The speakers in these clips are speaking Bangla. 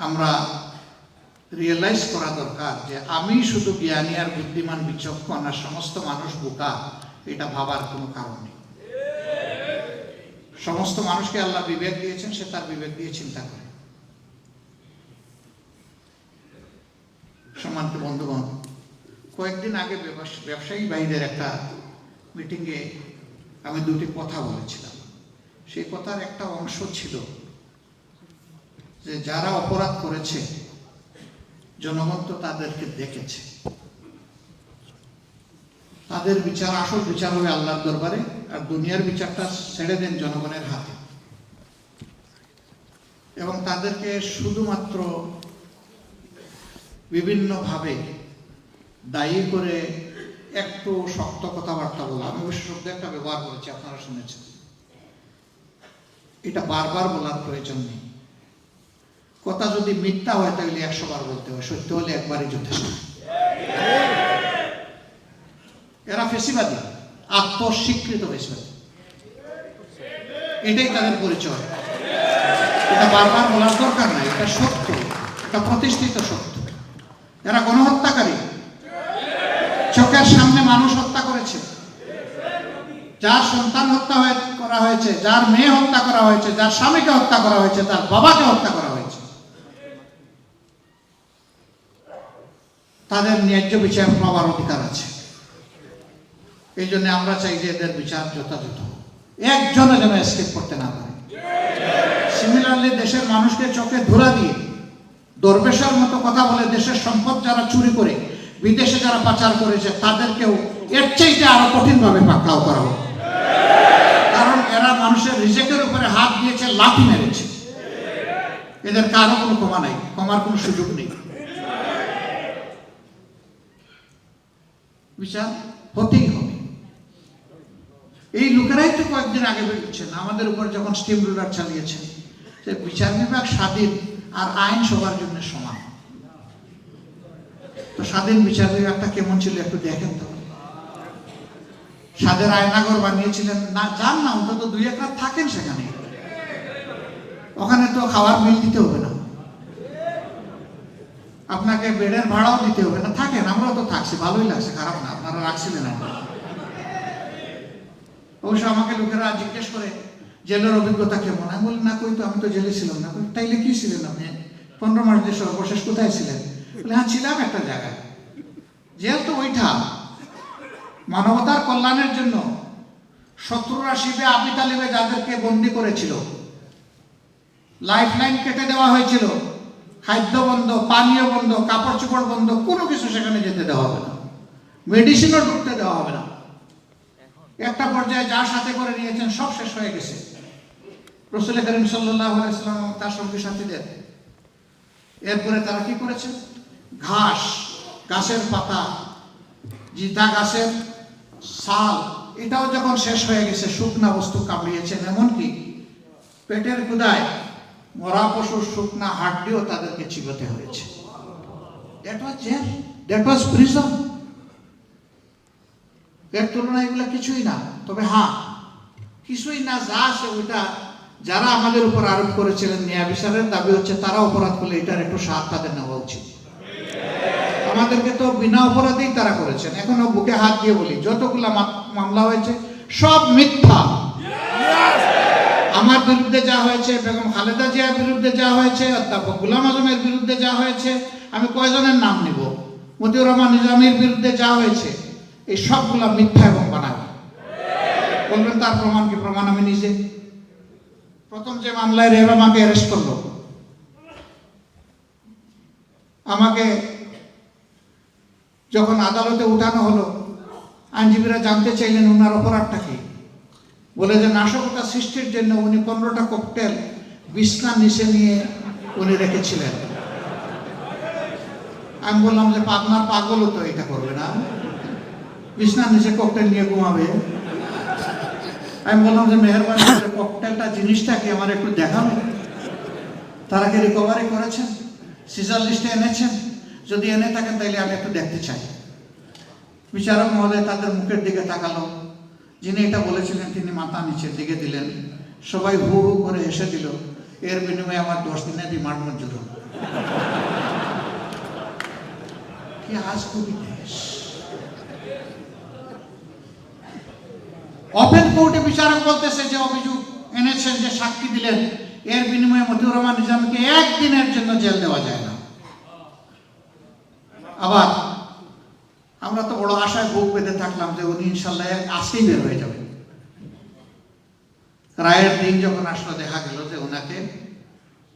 আমরা রিয়েলাইজ করা দরকার যে আমি শুধু জ্ঞানী আর বুদ্ধিমান বিচক্ষণ আর সমস্ত মানুষ বোকা, এটা ভাবার কোনো কারণ নেই। সমস্ত মানুষকে আল্লাহ বিবেক দিয়েছেন, সে তার বিবেক দিয়ে চিন্তা করে। সম্মানিত বন্ধুগণ, কয়েকদিন আগে ব্যবসায়ী ভাইদের একটা মিটিংয়ে আমি দুটি কথা বলেছিলাম। সেই কথার একটা অংশ ছিল যে যারা অপরাধ করেছে জনগণ তো তাদেরকে দেখেছে, তাদের বিচার, আসল বিচার হবে আল্লাহর দরবারে, আর দুনিয়ার বিচারটা ছেড়ে দেন জনগণের হাতে। এবং তাদেরকে শুধুমাত্র বিভিন্নভাবে দায়ী করে একটু শক্ত কথাবার্তা বলা, আমি অবশ্য শব্দ একটা ব্যবহার করেছি, আপনারা শুনেছেন, এটা বারবার বলার প্রয়োজন নেই। কথা যদি মিথ্যা হয় তাহলে 100 বার বলতে হয়, সত্য হলে একবারই যথেষ্ট। এরা ফেসিবাদী, আত্মস্বীকৃত ফেসিবাদী, এটাই তাদের পরিচয়। এটা বারবার বলার দরকার নাই, এটা সত্য, এটা প্রতিষ্ঠিত সত্য। এরা গণহত্যাকারী, চোখের সামনে মানুষ হত্যা করেছে, যার সন্তান হত্যা করা হয়েছে, যার মেয়ে হত্যা করা হয়েছে, যার স্বামীকে হত্যা করা হয়েছে, তার বাবাকে হত্যা করা হয়েছে। তাদের ন্যায্য বিচার পাওয়ার অধিকার আছে। এই জন্য আমরা চাই যে এদের বিচার যথাযথ, একজনে যেন এসকেপ করতে না পারে। সিমিলারলি দেশের মানুষকে চোখে ধুলা দিয়ে দরবেশের মতো কথা বলে দেশের সম্পদ যারা চুরি করে বিদেশে যারা পাচার করেছে, তাদেরকেও এর চাইতে আরো কঠিনভাবে পাকড়াও করা হোক। কারণ এরা মানুষের রিজেকের উপরে হাত দিয়েছে, লাথি মেরেছে। এদের কারো কোনো ক্ষমা নাই, ক্ষমার কোনো সুযোগ নেই। বিচার হতেই হবে। এই লোকেরাই তো কয়েকদিন আগে বলছেন আমাদের উপর যখন স্টিম রোলার চালিয়েছেন যে বিচার বিভাগ স্বাধীন আর আইন সবার জন্য সমান। তো স্বাধীন বিচার বিভাগটা কেমন ছিল একটু দেখেন তো। স্বাদের আয়নাগর বানিয়েছিলেন না, যান না, অন্তত 2-1 রাত থাকেন সেখানে। ওখানে তো খাওয়ার বিল দিতে হবে না, আপনাকে বেডের ভাড়াও দিতে হবে না, থাকেন। আমরাও তো থাকছি, ভালোই লাগছে, খারাপ না, আপনারা রাখছিলেন। অবশ্য আমাকে লোকেরা জিজ্ঞেস করে জেলের অভিজ্ঞতা কেমন, আমি বলি না কই তো, আমি তো জেলে ছিলাম না। তাইলে কি ছিলেন আপনি? 15 মাস দিয়ে সর্বশেষ কোথায় ছিলেন? বলে হ্যাঁ ছিলাম একটা জায়গায়। জেল তো ওইটা মানবতার কল্যাণের জন্য শত্রুরা শিবে আবি তালিবে যাদেরকে বন্দি করেছিল, লাইফ লাইন কেটে দেওয়া হয়েছিল, খাদ্য বন্ধ, পানীয় বন্ধ, কাপড় চোপড় বন্ধ, কোনো কিছু সেখানে যেতে দেওয়া হবে না, মেডিসিনও ঢুকতে দেওয়া হবে না। একটা পর্যায়ে যার সাথে করে নিয়েছেন সব শেষ হয়ে গেছে। রাসূল করিম সাল্লাল্লাহু আলাইহি ওয়াসাল্লাম তার সঙ্গী সাথীদের, এরপরে তারা কি করেছে? ঘাস, গাছের পাতা, জিতা গাছের ছাল, এটাও যখন শেষ হয়ে গেছে, শুকনা বস্তু কামড়িয়েছেন, এমনকি পেটের ক্ষুধায় মরা পশুর শুকনা হাড্ডিও তাদেরকে চিবোতে হয়েছে। That was jail, that was prison. এর তুলনায় এগুলো কিছুই না। তবে হ্যাঁ, কিছুই না যা আছে ওইটা যারা আমাদের উপর আরোপ করেছিলেন ন্যায় বিচারের দাবি হচ্ছে তারা অপরাধ করলে এটার একটু স্বাদ তাদের নেওয়া উচিত। আমাদেরকে তো বিনা অপরাধেই তারা করেছেন। এখনো বুকে হাত দিয়ে বলি, যতগুলা মামলা হয়েছে সব মিথ্যা। আমার বিরুদ্ধে যা হয়েছে, বেগম খালেদা জিয়ার বিরুদ্ধে যা হয়েছে, অধ্যাপক গোলাম আজমের বিরুদ্ধে যা হয়েছে, আমি কয়জনের নাম নিব, মতিউর রহমান নিজামীর বিরুদ্ধে যা হয়েছে, এই সবগুলা মিথ্যা এবং বানায়। বলবেন তার প্রমাণ কি? প্রমাণ আমি নিজে। প্রথম যে মামলায় র্যাব আমাকে অ্যারেস্ট করলো, আমাকে যখন আদালতে উঠানো হলো, আইনজীবীরা জানতে চাইলেন ওনার অপরাধটা কি। বলে যে নাশকতা সৃষ্টির জন্য উনি 15টা ককটেল বিছনার নিচে নিয়ে উনি রেখেছিলেন। আমি বললাম যে আপনার পাগলও তো এটা করবে না, বিছনার নিচে ককটেল নিয়ে ঘুমাবে। আমি বললাম যে মেহরবানি করে ককটেলটা জিনিসটা কি আমার একটু দেখাবে। তারা কি রিকভারি করেছেন, সিজার লিস্টে এনেছেন? যদি এনে থাকেন তাইলে আমি একটু দেখতে চাই। বিচারক মহোদয় তাদের মুখের দিকে তাকালো, যিনি এটা বলেছিলেন তিনি মাথা নিচের দিকে দিলেন, সবাই হু হু করে হেসে দিল। এর বিনিময়ে আমার 10 দিনের রিমান্ড মঞ্জুর হল। কি আজগুবি দেশ। ওপেন কোর্টে বিচারক বলতেছে যে অভিযোগ এনেছেন, যে সাক্ষী দিলেন, এর বিনিময়ে মতিউর রহমান নিজামীকে একদিনের জন্য জেল দেওয়া যায় না। আবার আমরা তো বড় আশায় বুক বেঁধে থাকলাম যে উনি ইনশাল্লাহ আজকেই বের হয়ে যাবেন। রায়ের দিন যখন আসলো, দেখা গেল যে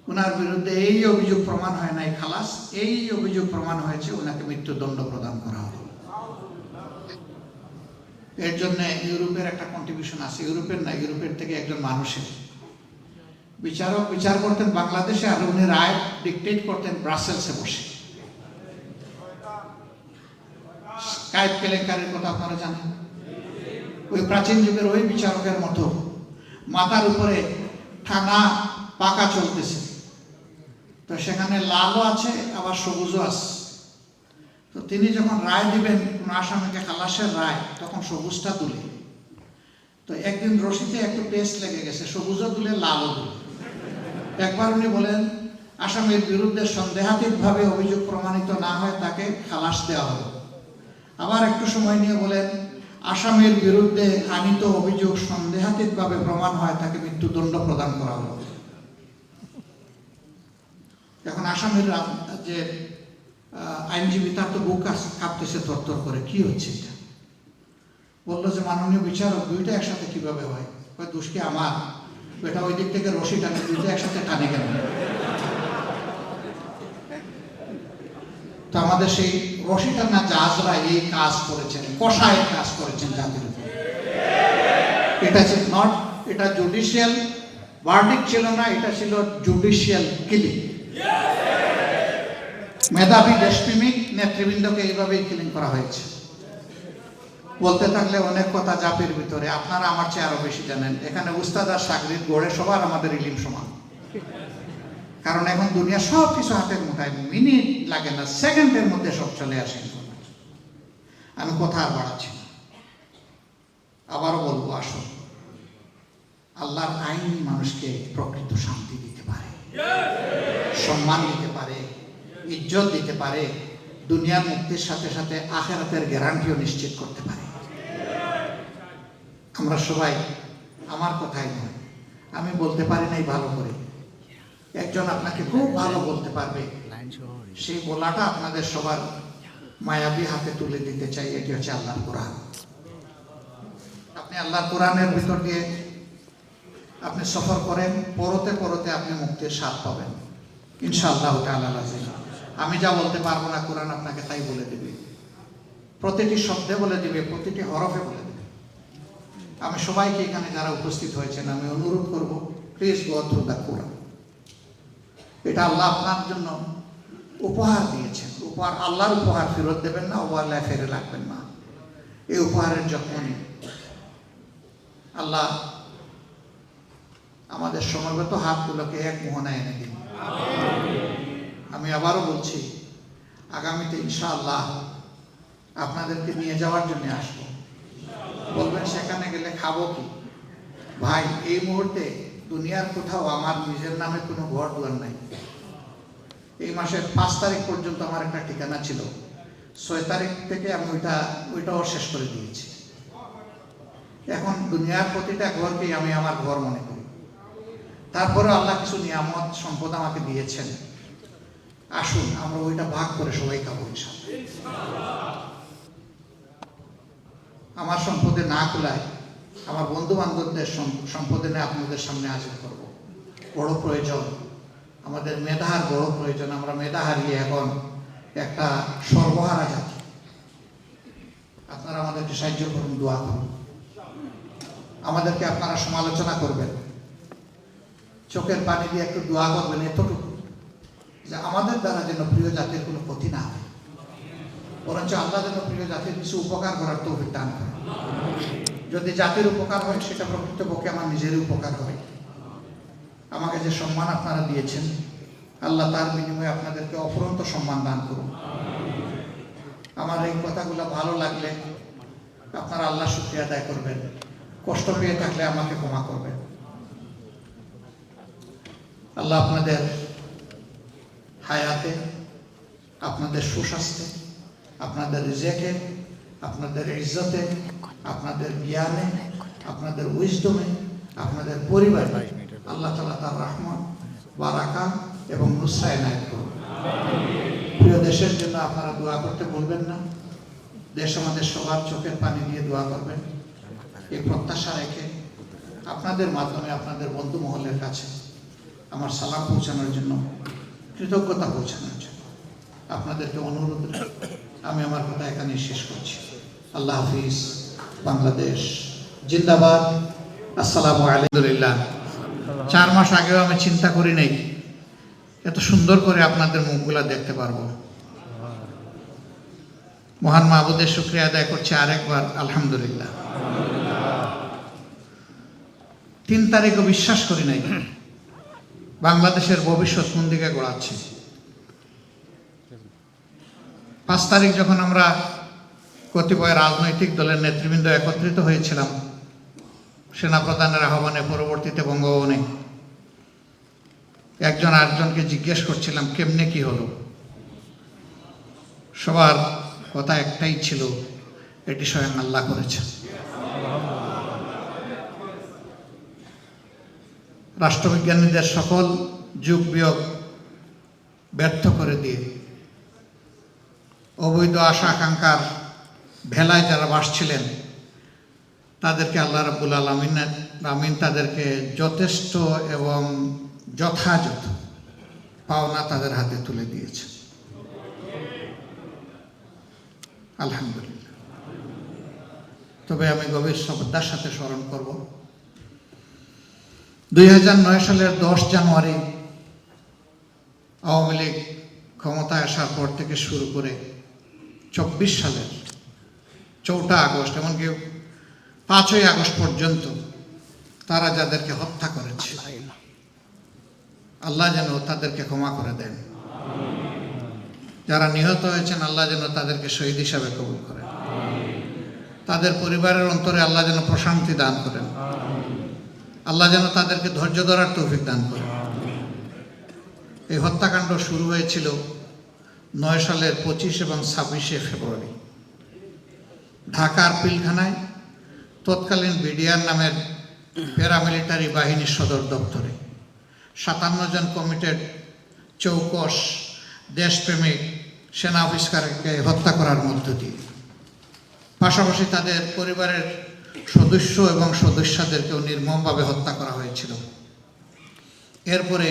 ওনার বিরুদ্ধে এই অভিযোগ প্রমাণ হয় নাই, খালাস, এই অভিযোগ প্রমাণ হয়েছে, ওনাকে মৃত্যুদণ্ড প্রদান করা হলো। এর জন্য ইউরোপের একটা কন্ট্রিবিউশন আছে, ইউরোপের থেকে একজন মানুষের বিচারক বিচার করতেন বাংলাদেশে, আর উনি রায় ডিকটেট করতেন ব্রাসেলসে বসে। কায়েব কেলেঙ্কারির কথা আপনারা জানেন। ওই প্রাচীন যুগের ওই বিচারকের মতো মাথার উপরে টানা পাকা চলতেছে, তো সেখানে লালও আছে আবার সবুজও আছে। তো তিনি যখন রায় দিবেন কোন আসামিকে খালাসের রায়, তখন সবুজটা তুলে, তো একদিন রশিতে একটু পেস্ট লেগে গেছে, সবুজও তুলে লালও তুলে। একবার উনি বলেন আসামির বিরুদ্ধে সন্দেহাতীতভাবে অভিযোগ প্রমাণিত না হয় তাকে খালাস দেওয়া হবে। আবার একটু সময় নিয়ে বলেন আসামির বিরুদ্ধে আনিত অভিযোগ সন্দেহাতীতভাবে প্রমাণ হয় তাকে মৃত্যুদণ্ড প্রদান করা হবে। এখন আসামির যে আইনজীবী, তার তো বুক কাঁপতেছে থরথর করে, কি হচ্ছে এটা? বললো যে মাননীয় বিচারক, দুইটা একসাথে কিভাবে হয়? দোষ কি আমার? এটা ওই দিক থেকে রশি টানে, দুইটা একসাথে টানে কেন? তো আমাদের সেই রশি টানা জাহাজরা এই কাজ করেছেন, কষায় কাজ করেছেন জাতির উপর। এটা জুডিশিয়াল ভার্ডিক্ট ছিল না, এটা ছিল জুডিশিয়াল কিলিং। মেধাবী দেশপ্রেমিক নেতৃবৃন্দকে এইভাবেই কিলিং করা হয়েছে। বলতে থাকলে অনেক কথা জাতির ভিতরে, আপনারা আমার চেয়ে আরো বেশি জানেন। এখানে উস্তাদ আর সাগরিদ গড়ে সবার আমাদের ইলিম সমান, কারণ এখন দুনিয়া সব কিছু হাতের মুঠায়, মিনিট লাগে না, সেকেন্ডের মধ্যে সব চলে আসে। আমি কথা আর বাড়াচ্ছি না, আবারও বলবো, আসুন, আল্লাহর আইন মানুষকে প্রকৃত শান্তি দিতে পারে, সম্মান দিতে পারে, ইজ্জত দিতে পারে, দুনিয়ার মুক্তির সাথে সাথে আখিরাতের গ্যারান্টিও নিশ্চিত করতে পারে। আমরা সবাই, আমার কথাই নয়, আমি বলতে পারি নাই ভালো করে, একজন আপনাকে খুব ভালো বলতে পারবে, সেই বলাটা আপনাদের সবার মায়াবী হাতে তুলে দিতে চাই। এটি হচ্ছে আল্লাহর কোরআন। আপনি আল্লাহর কোরআনের ভিতর দিয়ে আপনি সফর করেন, পরতে পরতে আপনি মুক্তির স্বাদ পাবেন ইনশাআল্লাহ তাআলা। আমি যা বলতে পারবো না, কোরআন আপনাকে তাই বলে দেবে, প্রতিটি শব্দে বলে দিবে, প্রতিটি হরফে বলে দেবে। আমি সবাইকে এখানে যারা উপস্থিত হয়েছেন আমি অনুরোধ করব, প্লিজ গো থ্রু দ্য কোরআন। এটা আল্লাহ আপনার জন্য উপহার দিয়েছেন, উপহার, আল্লাহর উপহার ফেরত দেবেন না, ওয়াল্লাহ ফেরে রাখবেন না। এই উপহারের যত্ন নিন। আল্লাহ আমাদের সমবেত হাতগুলোকে এক মোহনায় এনে দিন। আমি আবারও বলছি, আগামীতে ইনশাআল্লাহ আপনাদেরকে নিয়ে যাওয়ার জন্য আসবো। বলবেন সেখানে গেলে খাবো কি? ভাই, এই মুহূর্তে দুনিয়ার কোথাও আমার নিজের নামে কোনো ঘর দুয়ার নাই। এই মাসের 5 তারিখ পর্যন্ত আমার একটা ঠিকানা ছিল, 6 তারিখ থেকে আমি ওইটাও শেষ করে দিয়েছি। এখন দুনিয়ার প্রতিটা ঘরকেই আমি আমার ঘর মনে করি। তারপরে আল্লাহ কিছু নিয়ামত সম্পদ আমাকে দিয়েছেন, আসুন আমরা ওইটা ভাগ করে সবাই খাবো ইনশাআল্লাহ। আমার সম্পদে না কুলায় আমার বন্ধু বান্ধবদের সম্পদে নিয়ে আপনাদের সামনে হাজির করব। বড় প্রয়োজন, আমাদের মেধার বড় প্রয়োজন। আমরা মেধা হারিয়ে এখন একটা সর্বহারা জাতি। আপনারা আমাদেরকে সাহায্য করুন, দোয়া করুন। আমাদেরকে আপনারা সমালোচনা করবেন, চোখের পানি দিয়ে একটু দোয়া করবেন, এতটুকু যে আমাদের দ্বারা যেন প্রিয় জাতির কোনো ক্ষতি না হয়, বরঞ্চ আল্লাহ যেন প্রিয় জাতির কিছু উপকার করার তৌফিক দান করেন। যদি জাতির উপকার হয় সেটা প্রকৃতপক্ষে আমার নিজেরই উপকার হবে। আমাকে যে সম্মান আপনারা দিয়েছেন, আল্লাহ তার বিনিময়ে আপনাদেরকে অফুরন্ত সম্মান দান করুন। আমার এই কথাগুলো ভালো লাগলে আপনারা আল্লাহ শুকরিয়া আদায় করবেন, কষ্ট পেয়ে থাকলে আমাকে ক্ষমা করবেন। আল্লাহ আপনাদের হায়াতে, আপনাদের সুস্বাস্থ্যে, আপনাদের রিজেকে, আপনাদের ইজ্জতে, আপনাদের জ্ঞানে, আপনাদের উইজডমে, আপনাদের পরিবারে আল্লাহ তাআলা তার রহমত, বারাকা এবং নুসরা এনায়েত করুন। প্রিয় দেশের জন্য আপনারা দোয়া করতে ভুলবেন না। দেশ আমাদের সবার চোখের পানি দিয়ে দোয়া করবেন। এই প্রত্যাশা রেখে আপনাদের মাধ্যমে আপনাদের বন্ধু মহলের কাছে আমার সালাম পৌঁছানোর জন্য, কৃতজ্ঞতা পৌঁছানোর জন্য আপনাদেরকে অনুরোধ আমি আমার কথা এখানে শেষ করছি। আল্লাহ হাফিজ। বাংলাদেশ জিন্দাবাদ। আসসালামু আলাইকুম। 4 মাস আগেও আমি চিন্তা করি নাই এত সুন্দর করে আপনাদের মুখগুলা দেখতে পারবো। মহান মাহবুদের শুকরিয়া আদায় করছি আরেকবার, আলহামদুলিল্লাহ। 3 তারিখও বিশ্বাস করি নাই বাংলাদেশের ভবিষ্যৎ কোন দিকে গড়াচ্ছে। 5 তারিখ যখন আমরা কতিপয় রাজনৈতিক দলের নেতৃবৃন্দ একত্রিত হয়েছিলাম সেনাপ্রধানের আহ্বানে, পরবর্তীতে বঙ্গভবনে, একজন আরেকজনকে জিজ্ঞেস করছিলাম কেমনে কি হলো। সবার কথা একটাই ছিল, এটি স্বয়ং আল্লাহ করেছে। রাষ্ট্রবিজ্ঞানীদের সকল যুগ বিয়োগ ব্যর্থ করে দিয়ে অবৈধ আশা আকাঙ্ক্ষার ভেলায় যারা বাসছিলেন তাদেরকে আল্লাহ রাব্বুল আলামিন তাদেরকে যথেষ্ট এবং যথাযথ পাওনা তাদের হাতে তুলে দিয়েছে, আলহামদুলিল্লাহ। তবে আমি গভীর শ্রদ্ধার সাথে স্মরণ করব 2009 সালের 10 জানুয়ারি আওয়ামী লীগ ক্ষমতায় আসার পর থেকে শুরু করে 24 সালের 4 আগস্ট, এমনকি 5ই আগস্ট পর্যন্ত তারা যাদেরকে হত্যা করেছে আল্লাহ যেন তাদেরকে ক্ষমা করে দেন। যারা নিহত হয়েছেন আল্লাহ যেন তাদেরকে শহীদ হিসাবে কবুল করেন। তাদের পরিবারের অন্তরে আল্লাহ যেন প্রশান্তি দান করেন। আল্লাহ যেন তাদেরকে ধৈর্য ধরার তৌফিক দান করেন। এই হত্যাকাণ্ড শুরু হয়েছিল 9 সালের 25 এবং 26শে ফেব্রুয়ারি ঢাকার পিলখানায় তৎকালীন বিডিআর নামের প্যারামিলিটারি বাহিনীর সদর দপ্তরে 57 জন কমিটেড চৌকস দেশপ্রেমিক সেনা অফিসারকে হত্যা করার মধ্য দিয়ে, পাশাপাশি তাদের পরিবারের সদস্য এবং সদস্যদেরকেও নির্মমভাবে হত্যা করা হয়েছিল। এরপরে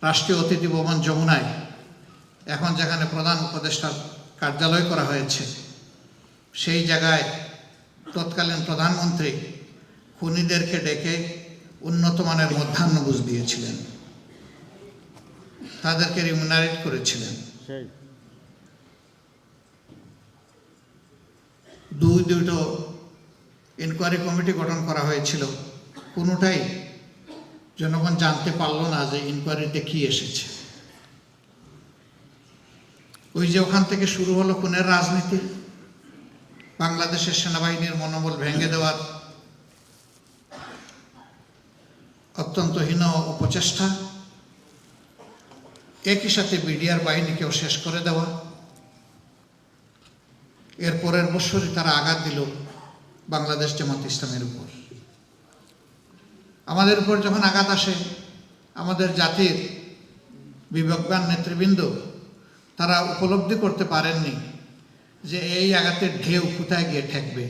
রাষ্ট্রীয় অতিথি ভবন যমুনায়, এখন যেখানে প্রধান উপদেষ্টার কার্যালয় করা হয়েছে, সেই জায়গায় তৎকালীন প্রধানমন্ত্রী খুনিদেরকে ডেকে উন্নত মানের মধ্যাহ্নভোজ দিয়েছিলেন, তাদেরকে রিমুনারেট করেছিলেন। দুটো ইনকোয়ারি কমিটি গঠন করা হয়েছিল, কোনোটাই জনগণ জানতে পারল না যে ইনকোয়ারিতে কি এসেছে। ওই যে ওখান থেকে শুরু হলো খুনের রাজনীতি, বাংলাদেশের সেনাবাহিনীর মনোবল ভেঙে দেওয়ার অত্যন্ত হীন অপচেষ্টা, একই সাথে বিডিআর বাহিনীকেও শেষ করে দেওয়া। এর পরের বছরই তারা আঘাত দিল বাংলাদেশ জামাত ইসলামের উপর। আমাদের উপর যখন আঘাত আসে, আমাদের জাতির বিবেকবান নেতৃবৃন্দ তারা উপলব্ধি করতে পারেননি যে এই আঘাতের ঢেউ কোথায় গিয়ে ঠেকবে।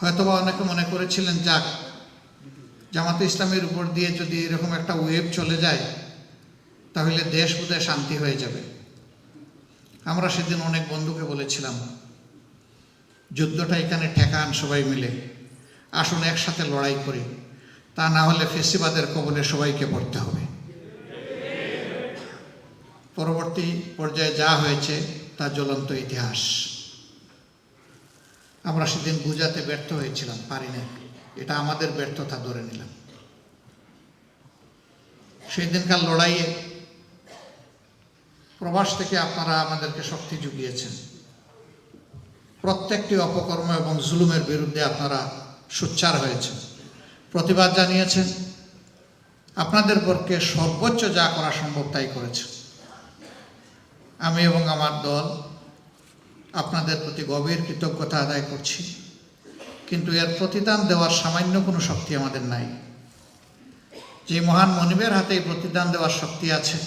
হয়তোবা অনেকে মনে করেছিলেন যাক, জামাতে ইসলামের উপর দিয়ে যদি এরকম একটা ওয়েভ চলে যায় তাহলে দেশ বোধহয় শান্তি হয়ে যাবে। আমরা সেদিন অনেক বন্ধুকে বলেছিলাম, যুদ্ধটা এখানে ঠেকান সবাই মিলে, আসুন একসাথে লড়াই করি, তা না হলে ফেসিবাদের কবলে সবাইকে পড়তে হবে। পরবর্তী পর্যায়ে যা হয়েছে তা জ্বলন্ত ইতিহাস। আমরা সেদিন বুঝাতে ব্যর্থ হয়েছিলাম, পারি না, এটা আমাদের ব্যর্থতা ধরে নিলাম। সেই দিনকার লড়াইয়ে প্রবাস থেকে আপনারা আমাদেরকে শক্তি জুগিয়েছেন। প্রত্যেকটি অপকর্ম এবং জুলুমের বিরুদ্ধে আপনারা সোচ্চার হয়েছেন, প্রতিবাদ জানিয়েছেন। আপনাদের পক্ষে সর্বোচ্চ যা করা সম্ভব তাই করেছে। আমি এবং আমার দল আপনাদের প্রতি গভীর কৃতজ্ঞতা আদায় করছি, কিন্তু এর প্রতিদান দেওয়ার সামান্য কোনো শক্তি আমাদের নাই। যে মহান মনিবের হাতে এই প্রতিদান দেওয়ার শক্তি আছে,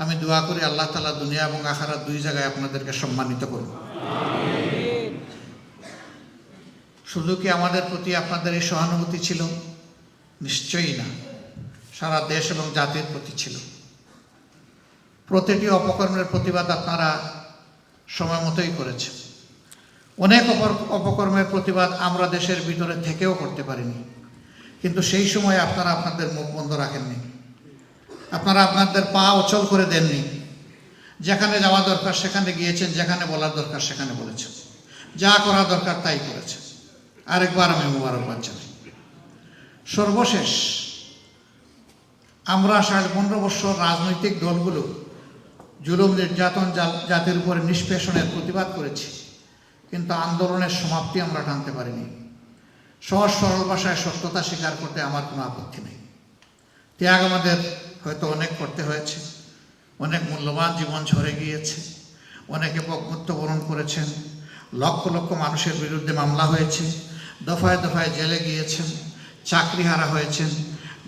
আমি দোয়া করি আল্লাহ তাআলা দুনিয়া এবং আখিরাত দুই জায়গায় আপনাদেরকে সম্মানিত করুন। শুধু কি আমাদের প্রতি আপনাদের এই সহানুভূতি ছিল? নিশ্চয়ই না, সারা দেশ এবং জাতির প্রতি ছিল। প্রতিটি অপকর্মের প্রতিবাদ আপনারা সময় মতোই করেছেন। অনেক অপকর্মের প্রতিবাদ আমরা দেশের ভিতরে থেকেও করতে পারিনি, কিন্তু সেই সময় আপনারা আপনাদের মুখ বন্ধ রাখেননি, আপনারা আপনাদের পা অচল করে দেননি। যেখানে যাওয়া দরকার সেখানে গিয়েছেন, যেখানে বলার দরকার সেখানে বলেছেন, যা করা দরকার তাই করেছেন। আরেকবার আমি মোবারকবাদ জানাই। সর্বশেষ আমরা 15.5 বছর রাজনৈতিক দলগুলো জুলুম নির্যাতন জাতির উপরে নিষ্পেষণের প্রতিবাদ করেছি, কিন্তু আন্দোলনের সমাপ্তি আমরা টানতে পারিনি। সহজ সরল ভাষায় সত্যতা স্বীকার করতে আমার কোনো আপত্তি নেই। ত্যাগ আমাদের হয়তো অনেক করতে হয়েছে, অনেক মূল্যবান জীবন ঝরে গিয়েছে, অনেকে মৃত্যুবরণ করেছেন, লক্ষ লক্ষ মানুষের বিরুদ্ধে মামলা হয়েছে, দফায় দফায় জেলে গিয়েছেন, চাকরি হারা হয়েছেন,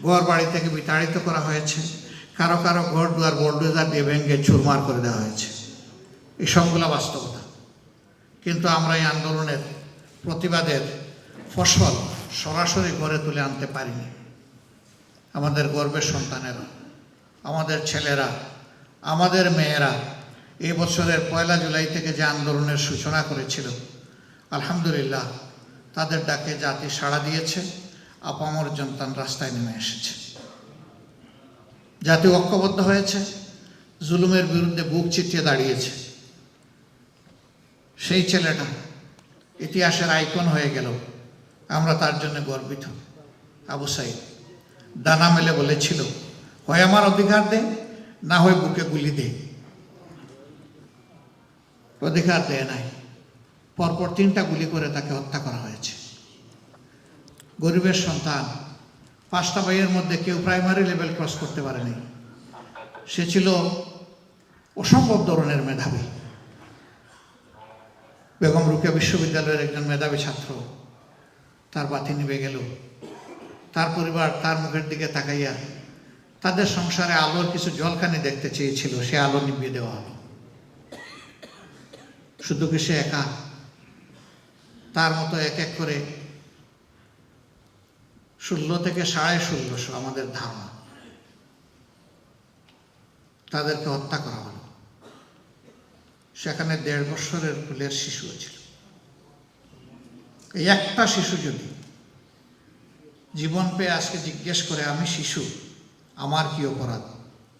ঘর বাড়ি থেকে বিতাড়িত করা হয়েছে, কারো কারো ঘর দুয়ার বোল্ডোজার দিয়ে ভেঙে চুরমার করে দেওয়া হয়েছে। এই সবগুলো বাস্তবতা। কিন্তু আমরা এই আন্দোলনের প্রতিবাদের ফসল সরাসরি ঘরে তুলে আনতে পারিনি। আমাদের গর্বের সন্তানেরা, আমাদের ছেলেরা, আমাদের মেয়েরা এই বছরের 1 জুলাই থেকে যে আন্দোলনের সূচনা করেছিল, আলহামদুলিল্লাহ তাদের ডাকে জাতি সাড়া দিয়েছে, আপামর জনতান রাস্তায় নেমে এসেছে। জাতি ঐক্যবদ্ধ হয়েছে, জুলুমের বিরুদ্ধে বুক চিতিয়ে দাঁড়িয়েছে। সেই ছেলেটা ইতিহাসের আইকন হয়ে গেল, আমরা তার জন্য গর্বিত। আবু সাইদ ডানা মেলে বলেছিল, হয় আমার অধিকার দে, না হয় বুকে গুলি দে। অধিকার দেয় নাই, পরপর 3টা গুলি করে তাকে হত্যা করা হয়েছে। গরিবের সন্তান, 5টা ভাইয়ের মধ্যে কেউ প্রাইমারি লেভেল ক্রস করতে পারেনি। সে ছিল অসম্ভব ধরনের মেধাবী, বেগম রোকেয়া বিশ্ববিদ্যালয়ের একজন মেধাবী ছাত্র। তার বাতি নিভে গেল, তার পরিবার তার মুখের দিকে তাকাইয়া তাদের সংসারে আলোর কিছু জলখানি দেখতে চেয়েছিল, সে আলো নিভিয়ে দেওয়া হলো। শুধু কি সে একা? তার মতো এক এক করে 16 থেকে 1650 আমাদের ধারণা তাদেরকে হত্যা করা হলো। সেখানে 1.5 বছরের কুলের শিশু ছিল। এই একটা শিশু যদি জীবন পেয়ে আজকে জিজ্ঞেস করে আমি শিশু, আমার কি অপরাধ,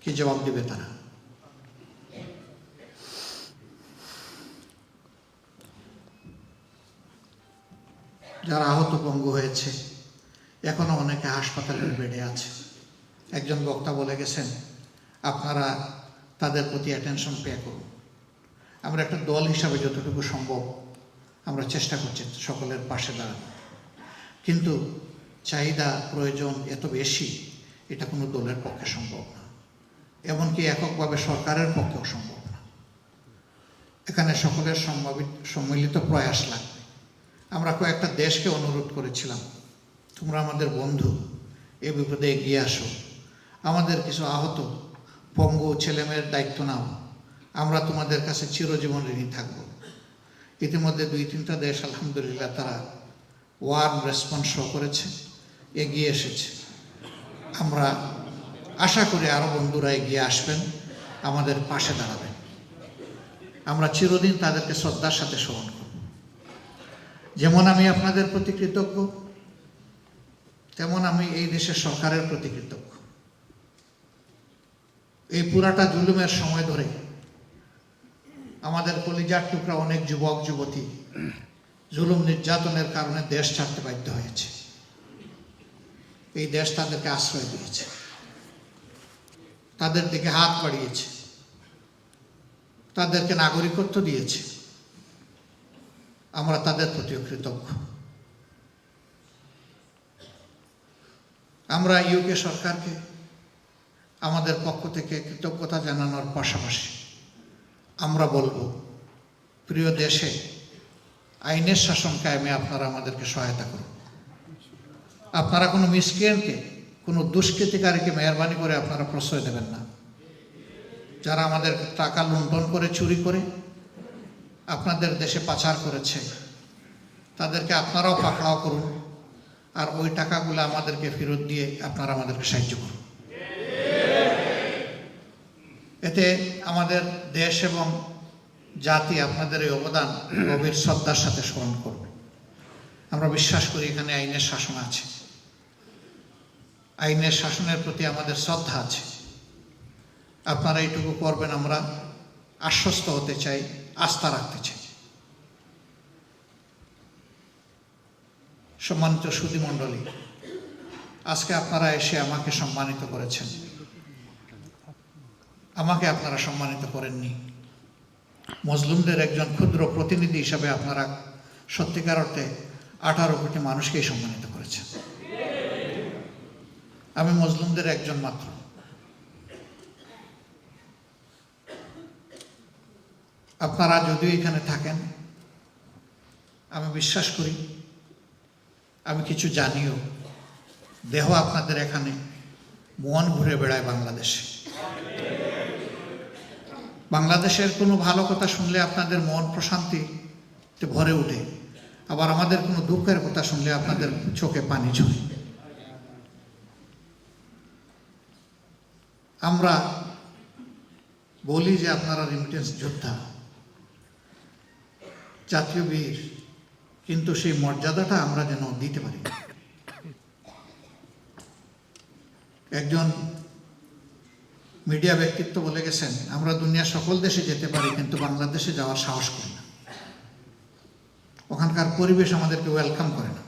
কি জবাব দিবে তারা? যারা আহত পঙ্গু হয়েছে, এখনো অনেকে হাসপাতালের বেডে আছে। একজন বক্তা বলে গেছেন, আপনারা তাদের প্রতি অ্যাটেনশন পে করুন। আমরা একটা দল হিসাবে যতটুকু সম্ভব আমরা চেষ্টা করছি সকলের পাশে দাঁড়ানো, কিন্তু চাহিদা প্রয়োজন এত বেশি, এটা কোনো দলের পক্ষে সম্ভব না, এমনকি এককভাবে সরকারের পক্ষেও সম্ভব না। এখানে সকলের সম্মিলিত প্রয়াস লাগবে। আমরা কয়েকটা দেশকে অনুরোধ করেছিলাম, তোমরা আমাদের বন্ধু, এ বিপদে এগিয়ে আসো, আমাদের কিছু আহত পঙ্গু ছেলেমেয়ের দায়িত্ব নাও, আমরা তোমাদের কাছে চিরজীবন ঋণী থাকব। ইতিমধ্যে 2-3টা দেশ আলহামদুলিল্লাহ তারা ওয়ার্ম রেসপন্স শো করেছে, এগিয়ে এসেছে। আমরা আশা করি আরও বন্ধুরা এগিয়ে আসবেন, আমাদের পাশে দাঁড়াবেন। আমরা চিরদিন তাদেরকে শ্রদ্ধার সাথে স্মরণ করব। যেমন আমি আপনাদের প্রতি কৃতজ্ঞ, তেমন আমি এই দেশের সরকারের প্রতি কৃতজ্ঞ। এই পুরাটা জুলুমের সময় ধরে আমাদের কলিজার টুকরা অনেক যুবক যুবতী জুলুম নির্যাতনের কারণে দেশ ছাড়তে বাধ্য হয়েছে। এই দেশ তাদেরকে আশ্রয় দিয়েছে, তাদের দিকে হাত বাড়িয়েছে, তাদেরকে নাগরিকত্ব দিয়েছে। আমরা তাদের প্রতিও কৃতজ্ঞ। আমরা ইউকে সরকারকে আমাদের পক্ষ থেকে কৃতজ্ঞতা জানানোর পাশাপাশি আমরা বলবো, প্রিয় দেশে আইনের শাসন কায়েমে আপনারা আমাদেরকে সহায়তা করুন। আপনারা কোনো মিসক্রিয়েন্টকে, কোনো দুষ্কৃতিকারীকে মেহরবানি করে আপনারা প্রশ্রয় দেবেন না। যারা আমাদের টাকা লুণ্ঠন করে, চুরি করে আপনাদের দেশে পাচার করেছে, তাদেরকে আপনারাও পাকড়াও করুন, আর ওই টাকাগুলো আমাদেরকে ফেরত দিয়ে আপনারা আমাদেরকে সাহায্য করুন। এতে আমাদের দেশ এবং জাতি আপনাদের এই অবদান গভীর শ্রদ্ধার সাথে স্মরণ করবে। আমরা বিশ্বাস করি এখানে আইনের শাসন আছে, আইনের শাসনের প্রতি আমাদের শ্রদ্ধা আছে। আপনারা এইটুকু করবেন, আমরা আশ্বস্ত হতে চাই, আস্থা রাখতে চাই। সম্মানিত সুধীমণ্ডলী, আজকে আপনারা এসে আমাকে সম্মানিত করেছেন। আমাকে আপনারা সম্মানিত করেননি, মজলুমদের একজন ক্ষুদ্র প্রতিনিধি হিসাবে আপনারা সত্যিকার অর্থে 18 কোটি মানুষকেই সম্মানিত করেছেন। আমি মজলুমদের একজন মাত্র। আপনারা যদিও এখানে থাকেন, আমি বিশ্বাস করি, আমি কিছু জানিও, দেহ আপনাদের এখানে, মন ঘুরে বেড়ায় বাংলাদেশে। বাংলাদেশের কোনো ভালো কথা শুনলে আপনাদের মন প্রশান্তিতে ভরে ওঠে, আবার আমাদের কোনো দুঃখের কথা শুনলে আপনাদের চোখে পানি ঝরে। আমরা বলি যে আপনারা রেমিটেন্স যোদ্ধা, জাতীয় বীর, কিন্তু সেই মর্যাদাটা আমরা যেন দিতে পারি। একজন মিডিয়া ব্যক্তিত্ব বলে গেছেন, আমরা দুনিয়ার সকল দেশে যেতে পারি কিন্তু বাংলাদেশে যাওয়ার সাহস করি না, ওখানকার পরিবেশ আমাদেরকে ওয়েলকাম করে না।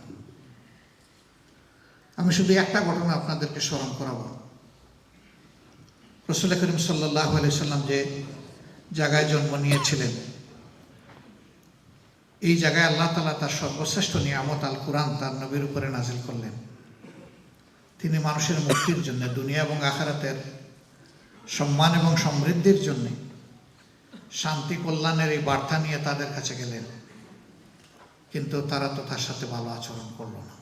আমি শুধু একটা ঘটনা আপনাদেরকে স্মরণ করাবো। রাসূল করিম সাল্লাল্লাহু আলাইহি সাল্লাম যে জায়গায় জন্ম নিয়েছিলেন, এই জায়গায় আল্লাহ তাআলা তার সর্বশ্রেষ্ঠ নিয়ামত আল কুরআন তার নবীর উপরে নাজিল করলেন। তিনি মানুষের মুক্তির জন্য, দুনিয়া এবং আখিরাতের সম্মান এবং সমৃদ্ধির জন্য, শান্তি কল্যাণের এই বার্তা নিয়ে তাদের কাছে গেলেন, কিন্তু তারা তো তার সাথে ভালো আচরণ করল না।